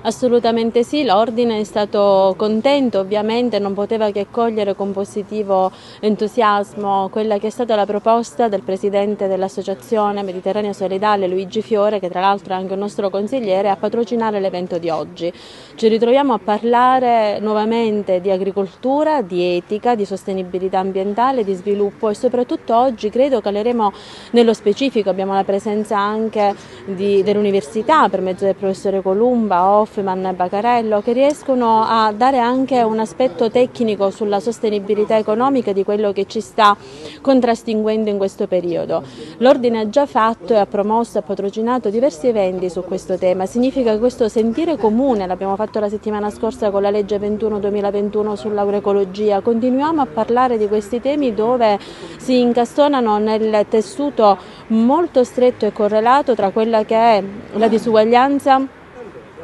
Assolutamente sì, l'Ordine è stato contento, ovviamente non poteva che cogliere con positivo entusiasmo quella che è stata la proposta del Presidente dell'Associazione Mediterranea Solidale, Luigi Fiore, che tra l'altro è anche un nostro consigliere, a patrocinare l'evento di oggi. Ci ritroviamo a parlare nuovamente di agricoltura, di etica, di sostenibilità ambientale, di sviluppo e soprattutto oggi credo caleremo nello specifico. Abbiamo la presenza anche dell'università per mezzo del professore Columba, Hoffman e Bacarello, che riescono a dare anche un aspetto tecnico sulla sostenibilità economica di quello che ci sta contrastinguendo in questo periodo. L'Ordine ha già fatto e ha promosso e patrocinato diversi eventi su questo tema. Significa che questo sentire comune, l'abbiamo fatto la settimana scorsa con la legge 21-2021 sull'agroecologia, continuiamo a parlare di questi temi dove si incastonano nel tessuto molto stretto e correlato tra quella che è la disuguaglianza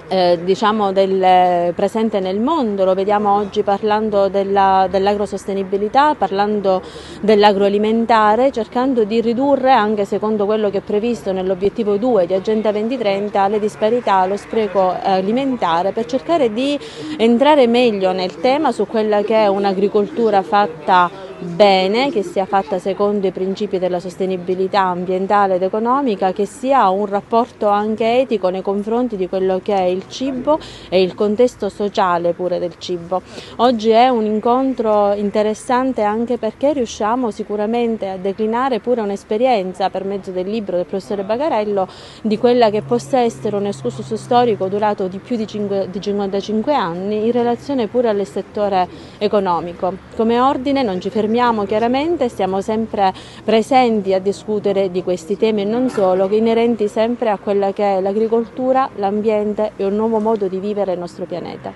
diciamo presente nel mondo. Lo vediamo oggi parlando dell'agrosostenibilità, parlando dell'agroalimentare, cercando di ridurre, anche secondo quello che è previsto nell'obiettivo 2 di Agenda 2030, le disparità, lo spreco alimentare, per cercare di entrare meglio nel tema su quella che è un'agricoltura fatta bene, che sia fatta secondo i principi della sostenibilità ambientale ed economica, che sia un rapporto anche etico nei confronti di quello che è il cibo e il contesto sociale pure del cibo. Oggi è un incontro interessante anche perché riusciamo sicuramente a declinare pure un'esperienza per mezzo del libro del professore Bacarello di quella che possa essere un excursus storico durato di più di 55 anni in relazione pure al settore economico. Come Ordine non ci fermiamo, chiaramente stiamo sempre presenti a discutere di questi temi e non solo, che inerenti sempre a quella che è l'agricoltura, l'ambiente e un nuovo modo di vivere il nostro pianeta.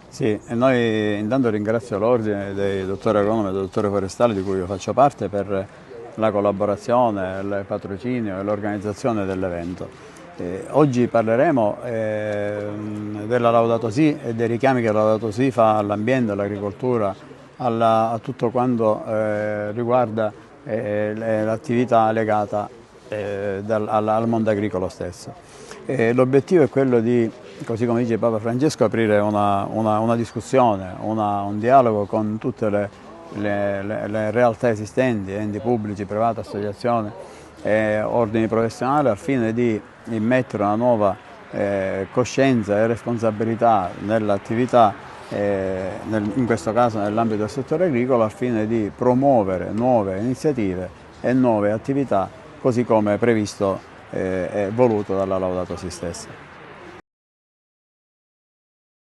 Sì, e noi intanto ringrazio l'Ordine dei dottori agronomi e dei dottori forestali di cui io faccio parte per la collaborazione, il patrocinio e l'organizzazione dell'evento. Oggi parleremo della Laudato Si e dei richiami che la Laudato Si fa all'ambiente, all'agricoltura, a tutto quanto riguarda l'attività legata al mondo agricolo stesso. L'obiettivo è quello di, così come dice Papa Francesco, aprire una discussione, un dialogo con tutte le realtà esistenti, enti pubblici, privati, associazioni, ordini professionali, al fine di immettere una nuova coscienza e responsabilità nell'attività, in questo caso nell'ambito del settore agricolo, al fine di promuovere nuove iniziative e nuove attività, così come previsto e voluto dalla Laudato Si stessa.